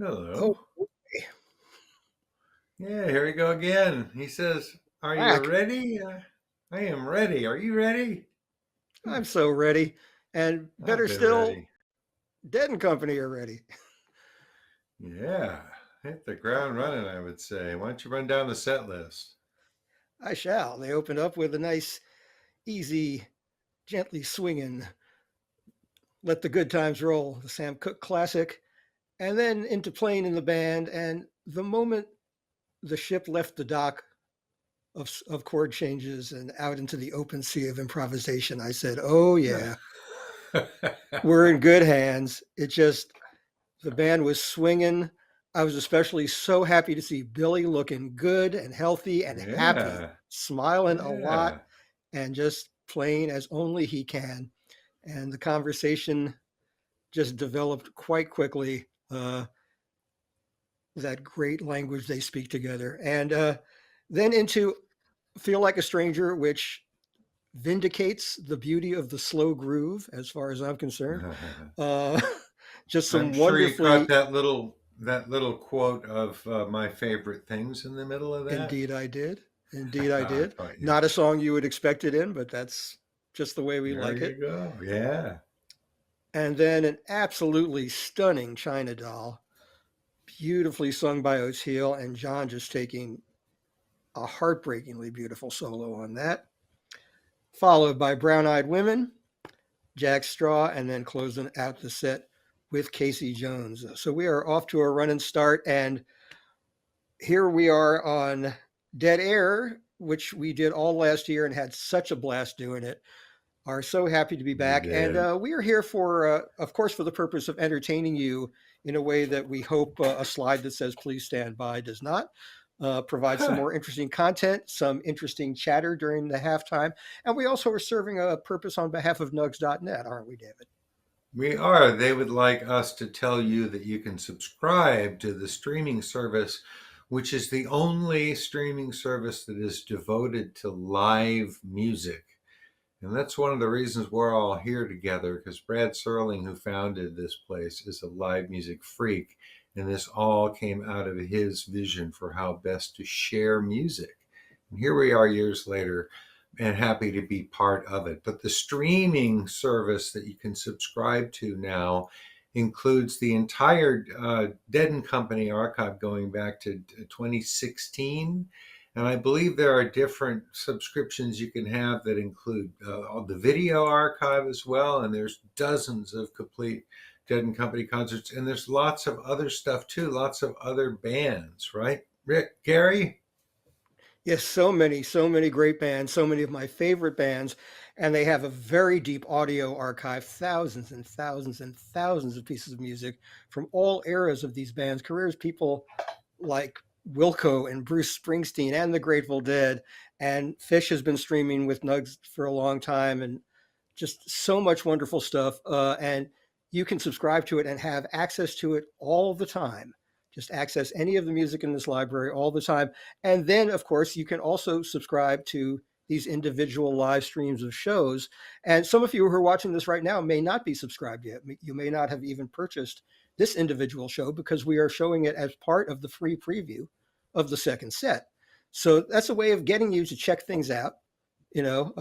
Oh, Hello. okay. Yeah, here we go again. He says, "Are you Back. ready?" I am ready. Are you ready? I'm so ready. And I've better been still, ready. Dead and Company are ready. Yeah, hit the ground running, I would say. Why don't you run down the set list? I shall. They opened up with a nice, easy, gently swinging Let the Good Times Roll, the Sam Cooke classic, and then into Playing in the Band. And the moment the ship left the dock of chord changes and out into the open sea of improvisation, I said, oh, yeah, we're in good hands. The band was swinging. I was especially so happy to see Billy looking good and healthy and happy, Yeah, smiling a lot yeah. and just playing as only he can. And the conversation just developed quite quickly. That great language they speak together. And then into Feel Like a Stranger, which vindicates the beauty of the slow groove as far as I'm concerned. Uh, just I'm some sure you caught wonderfully, that little quote of my favorite things in the middle of that. indeed I did. Indeed I I did. thought you Not a did. song you would expect it in, but that's just the way we There like you it. go. Yeah. And then an absolutely stunning China Doll, beautifully sung by O'Teal, and John just taking a heartbreakingly beautiful solo on that. Followed by Brown Eyed Women, Jack Straw, and then closing out the set with Casey Jones. So we are off to a running start, and here we are on Dead Air, which we did all last year and had such a blast doing it. Are so happy to be We back, and did. we are here for, of course, for the purpose of entertaining you in a way that we hope a slide that says "Please stand by" does not. Provide some more interesting content, some interesting chatter during the halftime, and we also are serving a purpose on behalf of Nugs.net, aren't we, David? We are. They would like us to tell you that you can subscribe to the streaming service, which is the only streaming service that is devoted to live music. And that's one of the reasons we're all here together, because Brad Serling, who founded this place, is a live music freak. And this all came out of his vision for how best to share music. And here we are years later and happy to be part of it. But the streaming service that you can subscribe to now includes the entire Dead and Company archive going back to 2016. And I believe there are different subscriptions you can have that include the video archive as well. And there's dozens of complete Dead and Company concerts. And there's lots of other stuff too, lots of other bands, right? Rick, Gary? Yes, so many great bands, so many of my favorite bands, and they have a very deep audio archive, thousands and thousands and thousands of pieces of music from all eras of these bands' careers. People like Wilco and Bruce Springsteen and the Grateful Dead, and Fish has been streaming with Nugs for a long time, and just so much wonderful stuff. And you can subscribe to it and have access to it all the time. Just access any of the music in this library all the time. And then, of course, you can also subscribe to these individual live streams of shows. And some of you who are watching this right now may not be subscribed yet. You may not have even purchased this individual show because we are showing it as part of the free preview of the second set. So that's a way of getting you to check things out, you know,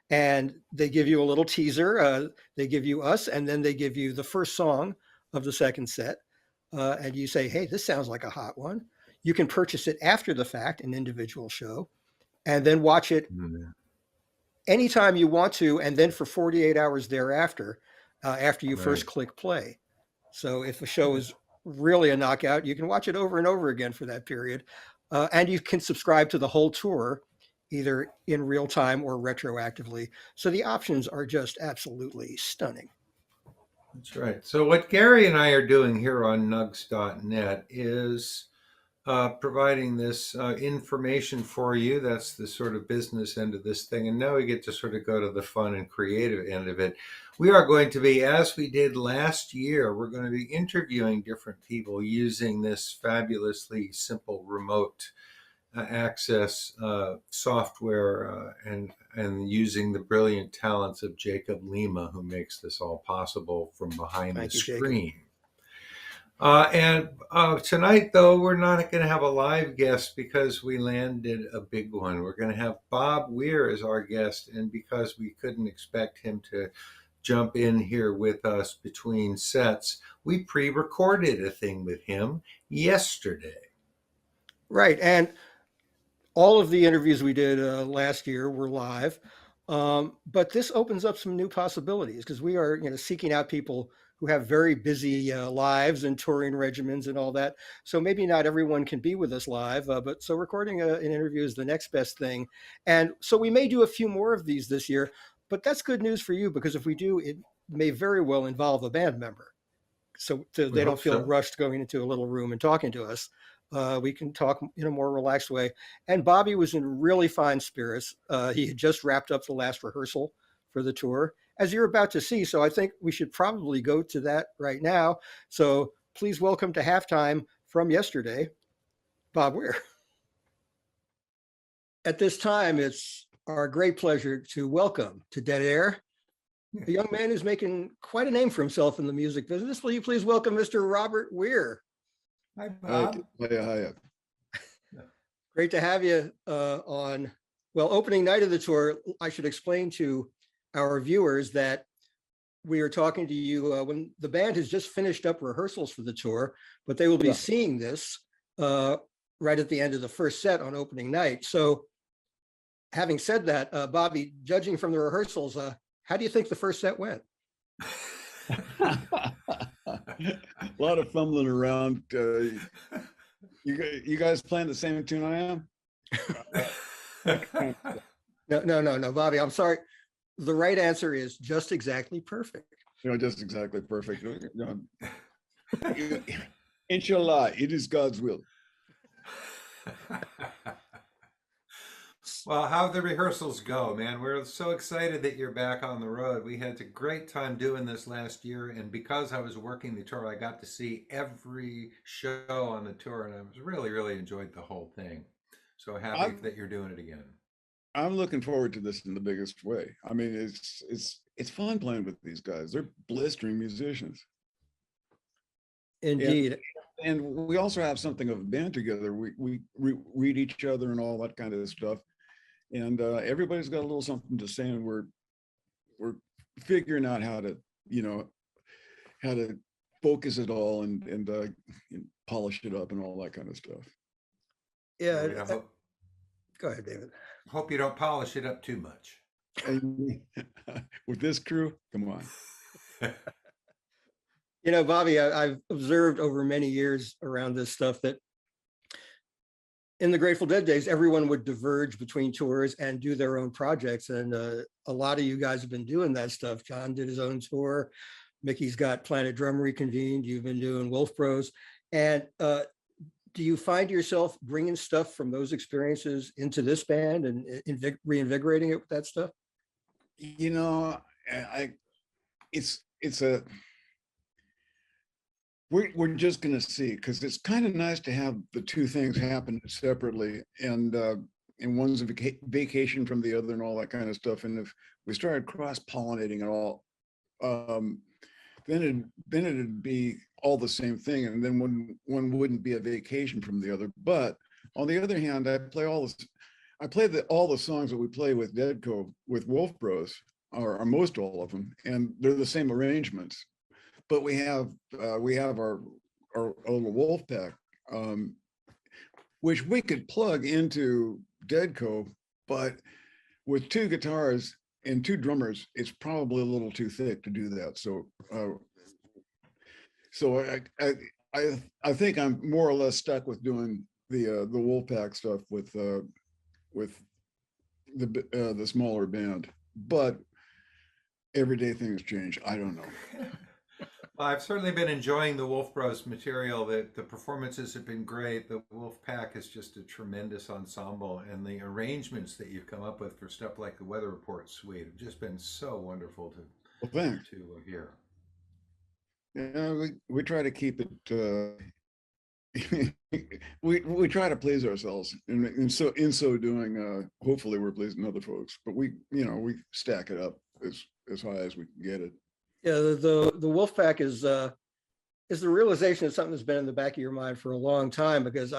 and they give you a little teaser. They give you us, and then they give you the first song of the second set. And you say, hey, this sounds like a hot one. You can purchase it after the fact, an individual show, and then watch it Mm, anytime you want to, and then for 48 hours thereafter, after you first right. click play. So if a show is really a knockout, you can watch it over and over again for that period. And you can subscribe to the whole tour either in real time or retroactively. So the options are just absolutely stunning. That's right. So what Gary and I are doing here on nugs.net is providing this information for you. That's the sort of business end of this thing. And now we get to sort of go to the fun and creative end of it. We are going to be, as we did last year, we're going to be interviewing different people using this fabulously simple remote access software and using the brilliant talents of Jacob Lima, who makes this all possible from behind the Thank you, Jacob. screen. And tonight, though, we're not going to have a live guest because we landed a big one. We're going to have Bob Weir as our guest, and because we couldn't expect him to jump in here with us between sets, we pre-recorded a thing with him yesterday. Right. And all of the interviews we did last year were live, but this opens up some new possibilities because we are, seeking out people who have very busy lives and touring regimens and all that. So maybe not everyone can be with us live, but so recording an interview is the next best thing. And so we may do a few more of these this year, but that's good news for you because if we do, it may very well involve a band member so We they don't hope feel so. rushed going into a little room and talking to us. We can talk in a more relaxed way. And Bobby was in really fine spirits. He had just wrapped up the last rehearsal for the tour, as you're about to see. So I think we should probably go to that right now. So please welcome to halftime from yesterday, Bob Weir. At this time, it's our great pleasure to welcome to Dead Air a young man who's making quite a name for himself in the music business. Will you please welcome Mr. Robert Weir? Hi, Hi, Bob. hiya. Great to have you on, well, opening night of the tour. I should explain to our viewers that we are talking to you when the band has just finished up rehearsals for the tour, but they will be Yeah. seeing this right at the end of the first set on opening night. So having said that, Bobby, judging from the rehearsals, how do you think the first set went? A lot of fumbling around. You guys playing the same tune I am? No, Bobby, I'm sorry. The right answer is just exactly perfect. Just exactly perfect. Inshallah, it is God's will. Well, how the rehearsals go, man? We're so excited that you're back on the road. We had a great time doing this last year, and because I was working the tour, I got to see every show on the tour, and I was really enjoyed the whole thing. So happy I'm that you're doing it again. I'm looking forward to this in the biggest way. I mean, it's fun playing with these guys. They're blistering musicians. And Indeed. and we also have something of a band together. We read each other and all that kind of stuff. And everybody's got a little something to say, and we're figuring out how to, how to focus it all and polish it up and all that kind of stuff. Yeah. I Go ahead, David. hope you don't polish it up too much. And with this crew, come on. Bobby, I've observed over many years around this stuff that in the Grateful Dead days, everyone would diverge between tours and do their own projects. And a lot of you guys have been doing that stuff. John did his own tour. Mickey's got Planet Drum reconvened. You've been doing Wolf Bros. And do you find yourself bringing stuff from those experiences into this band and reinvigorating it with that stuff? I it's a we're just going to see, because it's kind of nice to have the two things happen separately, and one's a vacation from the other and all that kind of stuff. And if we started cross-pollinating it all, then it'd be all the same thing, and then one wouldn't be a vacation from the other. But on the other hand, I play all the songs that we play with Deadco with Wolf Bros, or most all of them, and they're the same arrangements. But we have our little wolf pack, which we could plug into Deadco, but with two guitars and two drummers, it's probably a little too thick to do that. So I think I'm more or less stuck with doing the wolf pack stuff with the smaller band. But everyday things change. I don't know. Well, I've certainly been enjoying the Wolf Bros material. The performances have been great. The Wolf Pack is just a tremendous ensemble, and the arrangements that you've come up with for stuff like the Weather Report suite have just been so wonderful Well, thanks. to hear. Yeah, we try to keep it. We try to please ourselves, and so in so doing, hopefully we're pleasing other folks. But we stack it up as high as we can get it. Yeah, the Wolfpack is is the realization of something that's been in the back of your mind for a long time, because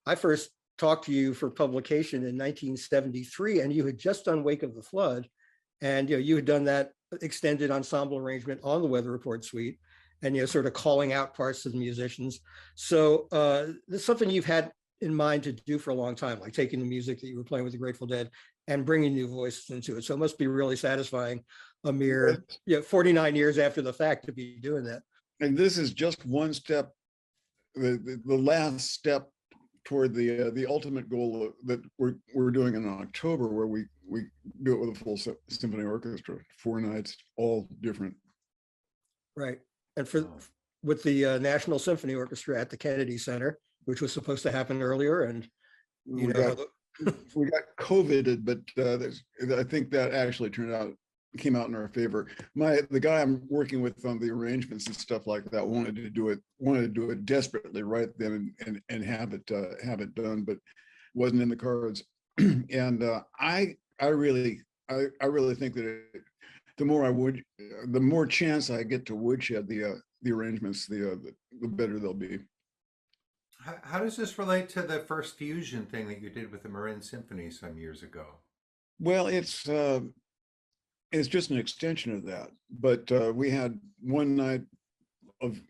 I first talked to you for publication in 1973, and you had just done Wake of the Flood, and you had done that extended ensemble arrangement on the Weather Report suite, and sort of calling out parts of the musicians. So this is something you've had in mind to do for a long time, like taking the music that you were playing with the Grateful Dead and bringing new voices into it. So it must be really satisfying, a mere 49 years after the fact, to be doing that. And this is just one step, the last step toward the ultimate goal that we're doing in October, where we do it with a full symphony orchestra, 4 nights, all different. Right. And with the National Symphony Orchestra at the Kennedy Center, which was supposed to happen earlier, and we got COVIDed, but I think that actually came out in our favor. The guy I'm working with on the arrangements and stuff like that wanted to do it desperately right then and have it done, but wasn't in the cards. And I really think that the more chance I get to woodshed the arrangements, the better they'll be. How does this relate to the first fusion thing that you did with the Marin Symphony some years ago? Well, it's just an extension of that, but we had one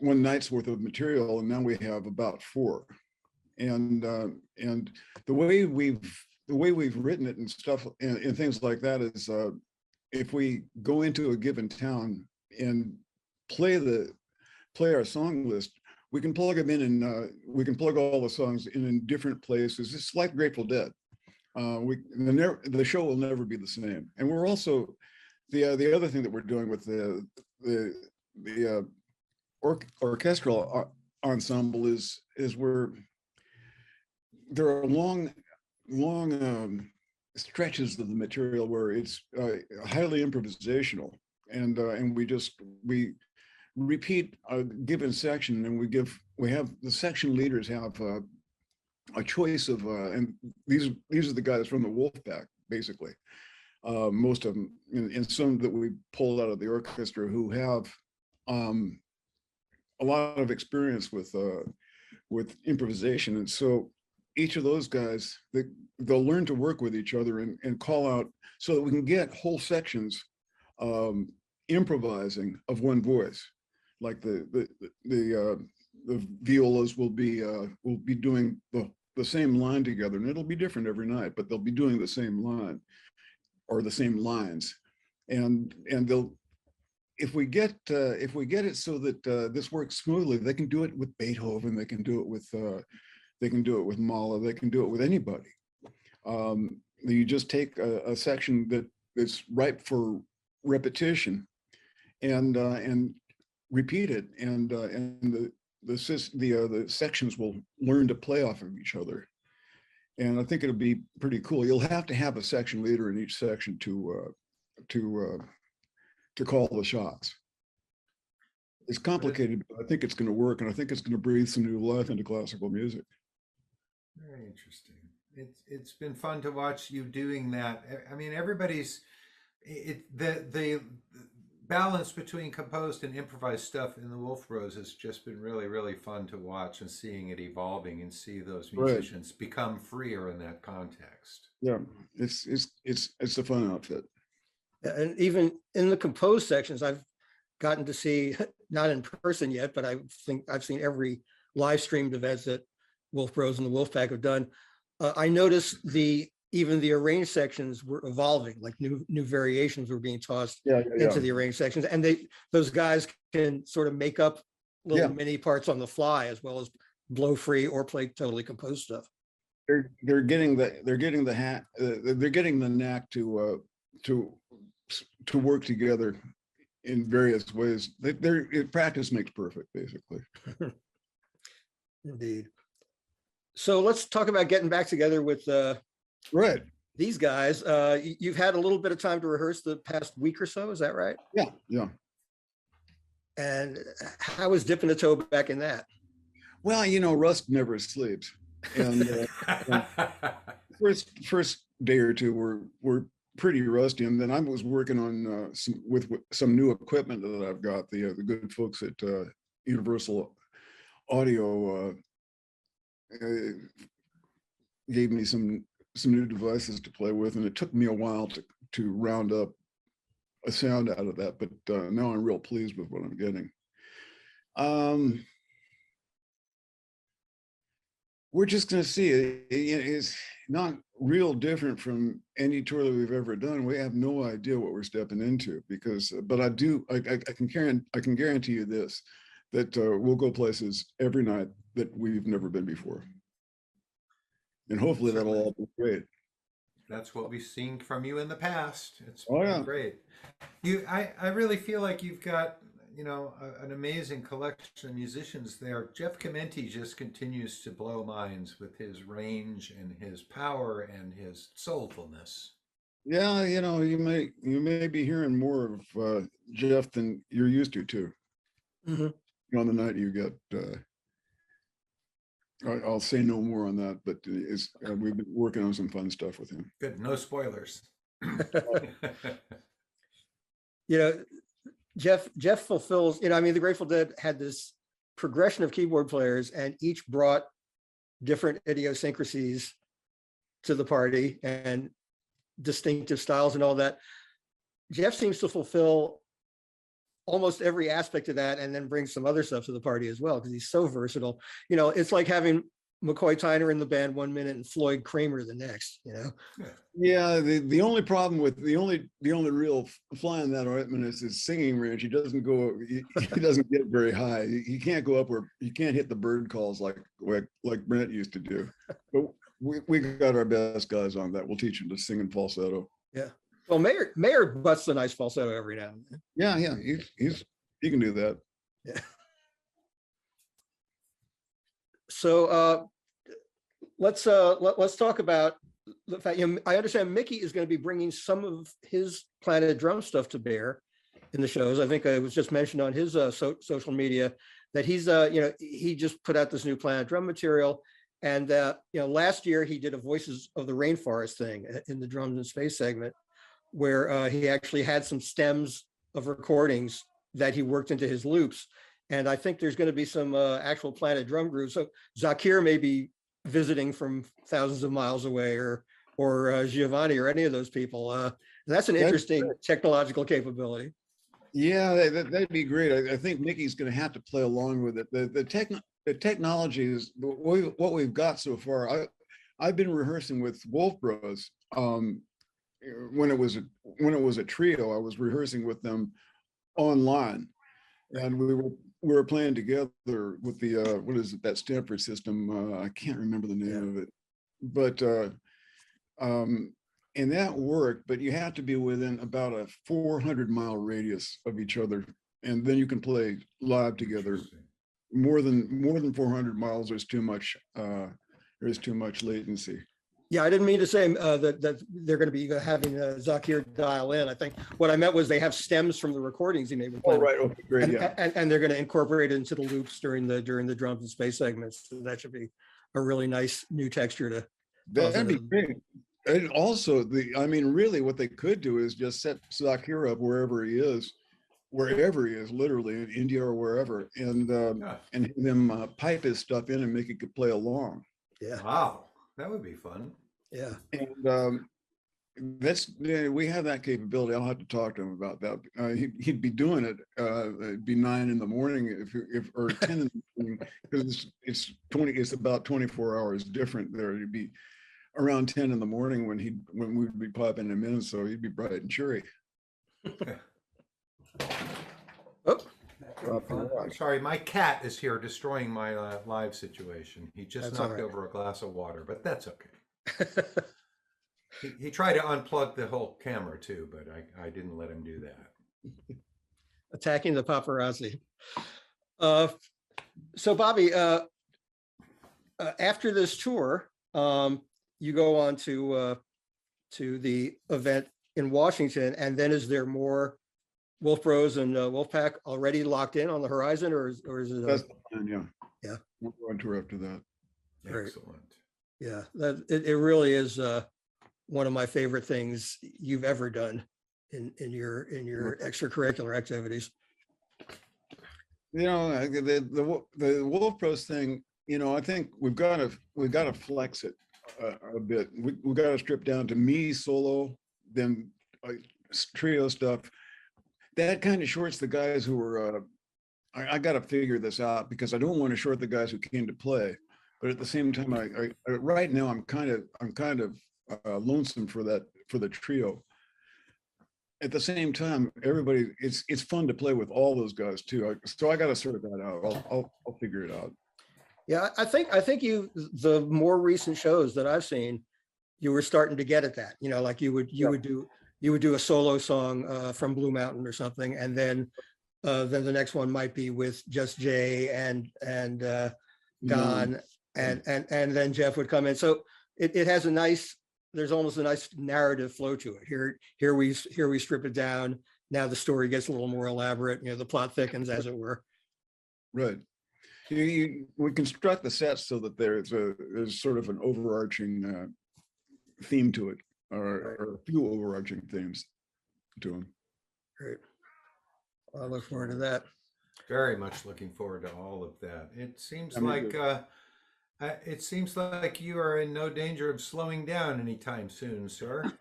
night's worth of material, and now we have about 4. And the way we've written it and stuff and things like that is, if we go into a given town and play our song list, we can plug them in, and we can plug all the songs in different places. It's like Grateful Dead. The show will never be the same. And we're also the other thing that we're doing with the orchestral ensemble is there are long stretches of the material where it's highly improvisational, and we repeat a given section, and we have the section leaders have a choice of and these are the guys from the Wolfpack, basically, most of them, and some that we pulled out of the orchestra who have a lot of experience with improvisation. And so each of those guys, they'll learn to work with each other and call out, so that we can get whole sections improvising of one voice. Like the violas will be doing the same line together, and it'll be different every night, but they'll be doing the same line or the same lines, and they'll, if we get it so that this works smoothly, they can do it with Beethoven, they can do it with Mahler, they can do it with anybody. You just take a section that is ripe for repetition and repeat it, and the sections will learn to play off of each other. And I think it'll be pretty cool. You'll have to have a section leader in each section to call the shots. It's complicated, but I think it's going to work, and I think it's going to breathe some new life into classical music. Very interesting. It's been fun to watch you doing that. I mean, the balance between composed and improvised stuff in the Wolf Rose has just been really, really fun to watch, and seeing it evolving and see those musicians become freer in that context. Yeah, it's a fun outfit. And even in the composed sections, I've gotten to see, not in person yet, but I think I've seen every live streamed events that Wolf Rose and the Wolfpack have done. I noticed even the arranged sections were evolving, like new variations were being tossed into the arranged sections, and those guys can sort of make up little mini parts on the fly, as well as blow free or play totally composed stuff. They're getting the knack to work together in various ways. Practice makes perfect, basically. Indeed. So let's talk about getting back together with these guys. You've had a little bit of time to rehearse the past week or so, is that right? Yeah. And how was dipping a toe back in that? Well, rust never sleeps, and first day or two were pretty rusty, and then I was working on some new equipment that I've got. The good folks at Universal audio gave me some new devices to play with, and it took me a while to round up a sound out of that, but now I'm real pleased with what I'm getting. We're just going to see. It's not real different from any tour that we've ever done. We have no idea what we're stepping into, because, but I can guarantee you this, that we'll go places every night that we've never been before. And hopefully that'll all be great. That's what we've seen from you in the past. It's Oh, been yeah. great. I really feel like you've got, you know, an amazing collection of musicians there. Jeff Chimenti just continues to blow minds with his range and his power and his soulfulness. Yeah, you know, you may be hearing more of Jeff than you're used to too. Mm-hmm. On the night you get, I'll say no more on that, but we've been working on some fun stuff with him. Good, no spoilers. You know, Jeff fulfills, you know, I mean, the Grateful Dead had this progression of keyboard players, and each brought different idiosyncrasies to the party and distinctive styles and all that. Jeff seems to fulfill almost every aspect of that, and then brings some other stuff to the party as well, because he's so versatile. You know, it's like having McCoy Tyner in the band one minute and Floyd Kramer the next, you know? Yeah, the only problem with the only real fly in that ointment is his singing range. He doesn't get very high. He can't go up where he can't hit the bird calls like Brent used to do. But we got our best guys on that. We'll teach him to sing in falsetto. Yeah. Well, Mayer busts a nice falsetto every now and then. Yeah, he can do that. Yeah. So let's talk about the fact, you know, I understand Mickey is going to be bringing some of his Planet Drum stuff to bear in the shows. I think it was just mentioned on his social media that he's you know, he just put out this new Planet Drum material, and you know, last year he did a Voices of the Rainforest thing in the Drums in Space segment, where he actually had some stems of recordings that he worked into his loops. And I think there's going to be some actual Planet Drum grooves. So Zakir may be visiting from thousands of miles away, or Giovanni, or any of those people. That's an interesting technological capability. Yeah, that'd be great. I think Mickey's going to have to play along with it. The technology is what we've got so far. I've been rehearsing with Wolf Bros. When it was a trio, I was rehearsing with them online, and we were playing together with the what is it, that Stanford system? I can't remember the name of it, but and that worked. But you have to be within about a 400-mile radius of each other, and then you can play live together. More than 400 miles, there's too much latency. Yeah, I didn't mean to say that they're going to be having Zakir dial in. I think what I meant was they have stems from the recordings he made with Planet. Oh, right. Okay, great. And, Yeah. and they're going to incorporate it into the loops during the Drums in Space segments. So that should be a really nice new texture to. That'd be great. And also, I mean, really, what they could do is just set Zakir up wherever he is, literally in India or wherever, and have them pipe his stuff in and make it play along. Yeah. Wow. That would be fun. Yeah. And we have that capability. I'll have to talk to him about that. He'd be doing it. It'd be 9 in the morning or 10 in the morning, because it's about 24 hours different there. It'd be around 10 in the morning when we'd be popping him in, so he'd be bright and cheery. Oh. I'm sorry, my cat is here destroying my live situation. He just That's knocked all right. over a glass of water, but that's okay. He tried to unplug the whole camera too, but I didn't let him do that. Attacking the paparazzi. So Bobby, after this tour, you go on to the event in Washington, and then is there more Wolf Bros and Wolfpack already locked in on the horizon, or is it? That's the plan, yeah. Yeah. We'll go on tour after that. Great. Excellent. Yeah, it really is one of my favorite things you've ever done in your extracurricular activities. The Wolf Bros thing, I think we've got to flex it a bit. We've got to strip down to me solo, then trio stuff. That kind of shorts the guys who were. I got to figure this out because I don't want to short the guys who came to play, but at the same time, I right now I'm kind of lonesome for the trio. At the same time, everybody, it's fun to play with all those guys too. So I got to sort that out. I'll figure it out. Yeah, I think the more recent shows that I've seen, you were starting to get at that. Like you would do a solo song from Blue Mountain or something, and then the next one might be with just Jay and Gans, and then Jeff would come in. So it has there's almost a nice narrative flow to it. Here we strip it down. Now the story gets a little more elaborate. The plot thickens, as it were. Right. We construct the sets so that there's sort of an overarching theme to it, or a few overarching themes to them. Great. Well, I look forward to that. Very much looking forward to all of that. It seems like you are in no danger of slowing down anytime soon, sir.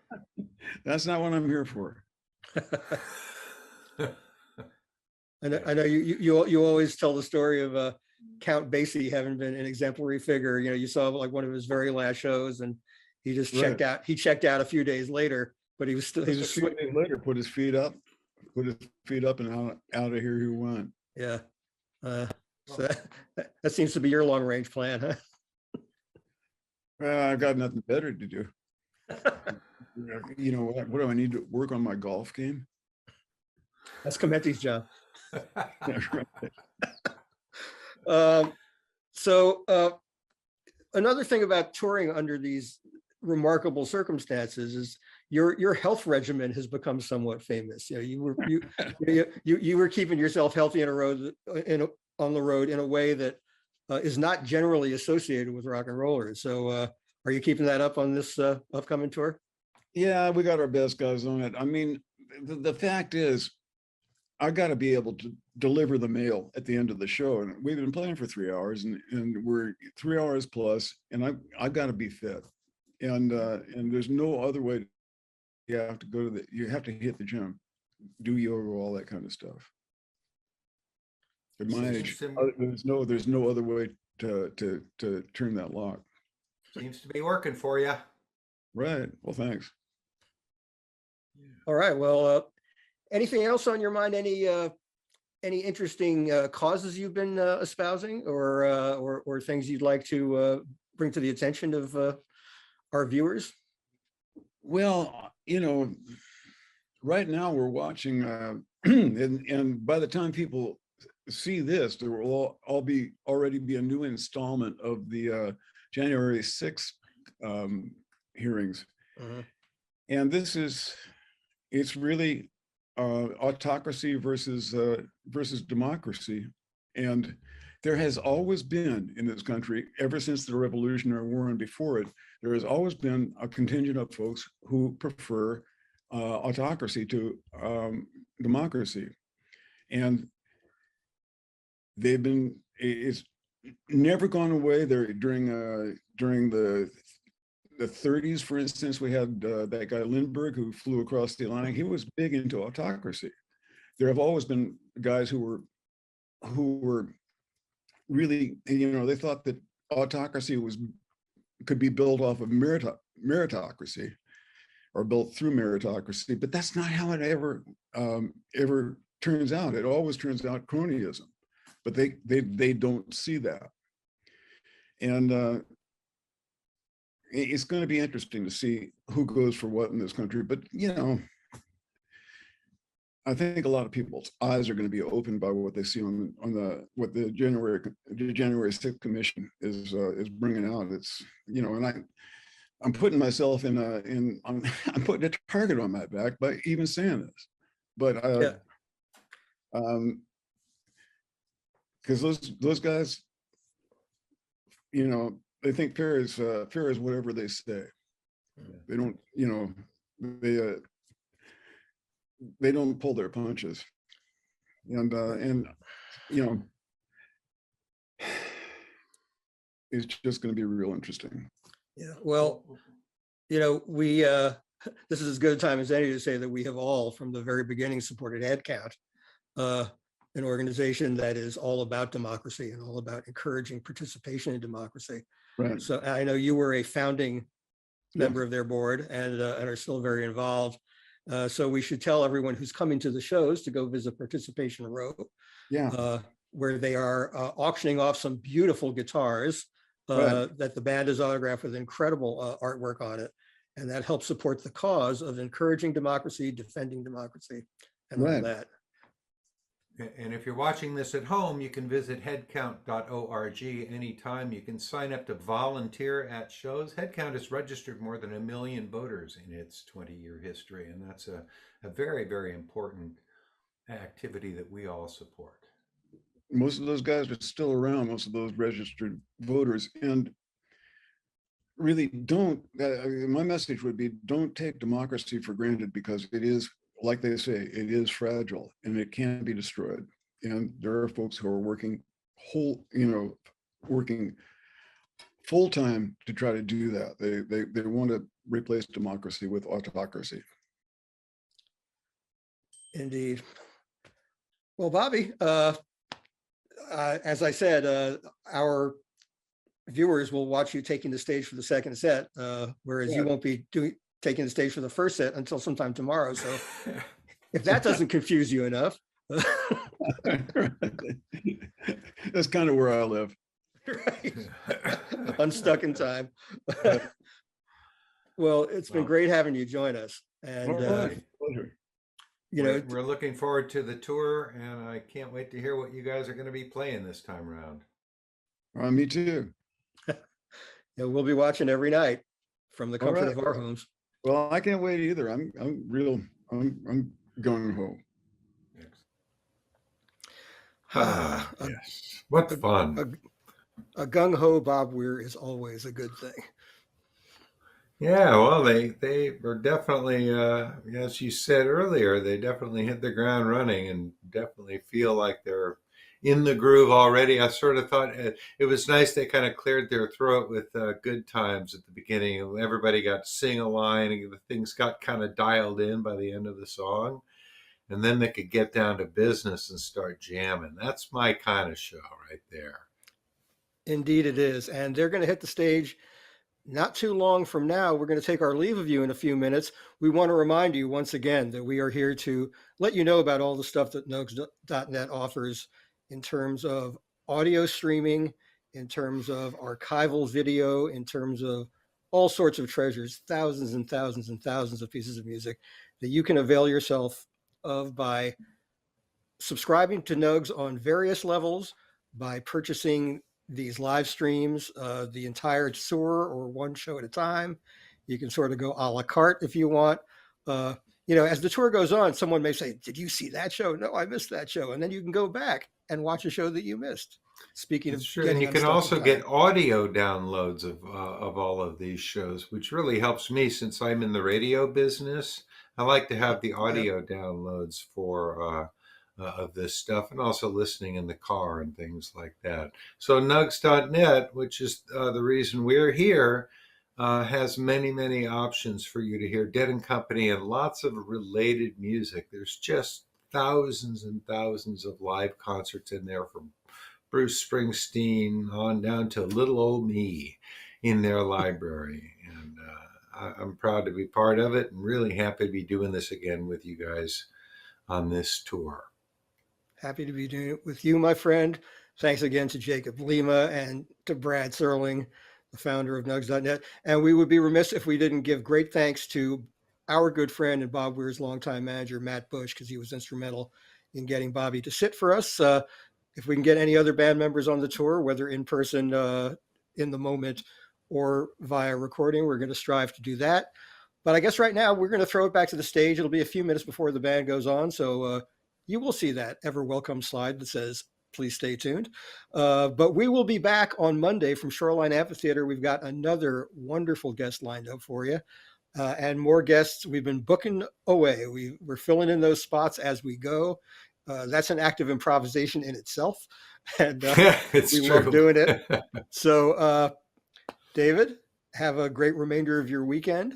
That's not what I'm here for. I know you always tell the story of Count Basie having been an exemplary figure. You saw like one of his very last shows, and he just checked out. He checked out a few days later, but he was a few days later. Put his feet up, and out of here he went. Yeah. So that seems to be your long range plan, huh? I've got nothing better to do. What do I need to work on my golf game? That's Comenti's job. So another thing about touring under these remarkable circumstances is your health regimen has become somewhat famous. You were keeping yourself healthy on the road in a way that is not generally associated with rock and rollers. So are you keeping that up on this upcoming tour? Yeah, we got our best guys on it. I mean, the fact is, I got to be able to deliver the mail at the end of the show. And we've been playing for 3 hours, and we're 3 hours plus, and I've got to be fit. And there's no other way. You have to you have to hit the gym, do yoga, all that kind of stuff. At my age, there's no other way to turn that lock. Seems to be working for you. Right. Well, thanks. All right. Well, anything else on your mind? Any interesting causes you've been espousing, or things you'd like to bring to the attention of our viewers? Well, right now we're watching, and by the time people see this, there will already be a new installment of the January 6th hearings. Uh-huh. And it's really autocracy versus democracy. And there has always been in this country, ever since the Revolutionary War and before it, there has always been a contingent of folks who prefer autocracy to democracy. And it's never gone away. There during the 30s, for instance, we had that guy Lambert who flew across the Atlantic. He was big into autocracy. There have always been guys who were really, they thought that autocracy could be built off of meritocracy, or built through meritocracy, but that's not how it ever turns out. It always turns out cronyism, but they don't see that. And it's going to be interesting to see who goes for what in this country. But I think a lot of people's eyes are going to be opened by what they see on what the January 6th Commission is bringing out. It's and I'm putting myself I'm putting a target on my back by even saying this, but because those guys, they think fair is whatever they say. They don't, they don't pull their punches. And you know, it's just going to be real interesting. Yeah. Well, we this is as good a time as any to say that we have all, from the very beginning, supported HeadCount, an organization that is all about democracy and all about encouraging participation in democracy. Right. So I know you were a founding member of their board and are still very involved. So we should tell everyone who's coming to the shows to go visit Participation Row, where they are auctioning off some beautiful guitars that the band has autographed with incredible artwork on it. And that helps support the cause of encouraging democracy, defending democracy, and all that. And if you're watching this at home, you can visit headcount.org anytime. You can sign up to volunteer at shows. Headcount has registered more than 1 million voters in its 20-year history, and that's a very, very important activity that we all support. Most of those guys are still around, most of those registered voters, and really don't, my message would be, don't take democracy for granted, because it is, like they say, it is fragile and it can be destroyed. And there are folks who are working working full time to try to do that. They want to replace democracy with autocracy. Indeed. Well, Bobby, as I said, our viewers will watch you taking the stage for the second set, whereas you won't be taking the stage for the first set until sometime tomorrow. So if that doesn't confuse you enough. That's kind of where I live. Right. Unstuck in time. Well, it's been great having you join us. And, we're looking forward to the tour, and I can't wait to hear what you guys are going to be playing this time around. Me too. We'll be watching every night from the comfort of our homes. Well, I can't wait either. I'm gung ho. Yes. What fun. A gung ho Bob Weir is always a good thing. Yeah, well, they were definitely, as you said earlier, they definitely hit the ground running and definitely feel like they're in the groove already. I sort of thought it was nice they kind of cleared their throat with Good Times at the beginning. Everybody got to sing a line and the things got kind of dialed in by the end of the song. And then they could get down to business and start jamming. That's my kind of show right there. Indeed it is. And they're going to hit the stage not too long from now. We're going to take our leave of you in a few minutes. We want to remind you once again that we are here to let you know about all the stuff that Nugs.net offers in terms of audio streaming, in terms of archival video, in terms of all sorts of treasures, thousands and thousands and thousands of pieces of music that you can avail yourself of by subscribing to Nugs on various levels, by purchasing these live streams, the entire tour or one show at a time. You can sort of go a la carte if you want. As the tour goes on, someone may say, "Did you see that show?" "No, I missed that show." And then you can go back and watch a show that you missed. Speaking of, and you can also get audio downloads of all of these shows, which really helps me since I'm in the radio business. I like to have the audio downloads for of this stuff, and also listening in the car and things like that. So Nugs.net, which is the reason we're here, has many, many options for you to hear Dead and Company and lots of related music. There's just thousands and thousands of live concerts in there, from Bruce Springsteen on down to little old me in their library. And I'm proud to be part of it and really happy to be doing this again with you guys on this tour. Happy to be doing it with you, my friend. Thanks again to Jacob Lima and to Brad Serling, the founder of Nugs.net. And we would be remiss if we didn't give great thanks to our good friend and Bob Weir's longtime manager, Matt Bush, because he was instrumental in getting Bobby to sit for us. If we can get any other band members on the tour, whether in person in the moment or via recording, we're going to strive to do that. But I guess right now we're going to throw it back to the stage. It'll be a few minutes before the band goes on. So you will see that ever welcome slide that says, "Please stay tuned." But we will be back on Monday from Shoreline Amphitheater. We've got another wonderful guest lined up for you. And more guests. We've been booking away. We're filling in those spots as we go. That's an act of improvisation in itself, and It's we love true. doing it. So, David, have a great remainder of your weekend.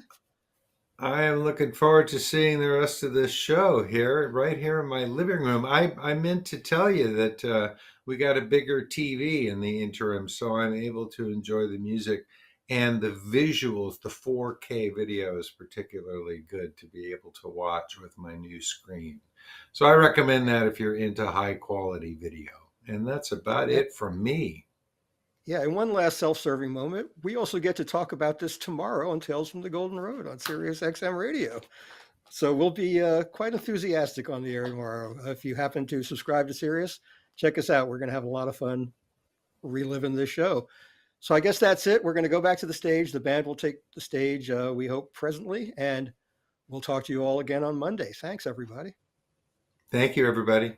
I am looking forward to seeing the rest of this show here, right here in my living room. I meant to tell you that we got a bigger TV in the interim, so I'm able to enjoy the music and the visuals. The 4K video is particularly good to be able to watch with my new screen. So I recommend that if you're into high quality video. And that's about Yeah, it from me. yeah. And one last self-serving moment. We also get to talk about this tomorrow on Tales from the Golden Road on Sirius XM Radio. So we'll be quite enthusiastic on the air tomorrow. If you happen to subscribe to Sirius, check us out. We're going to have a lot of fun reliving this show. So I guess that's it. We're going to go back to the stage. The band will take the stage, we hope, presently, and we'll talk to you all again on Monday. Thanks, everybody. Thank you, everybody.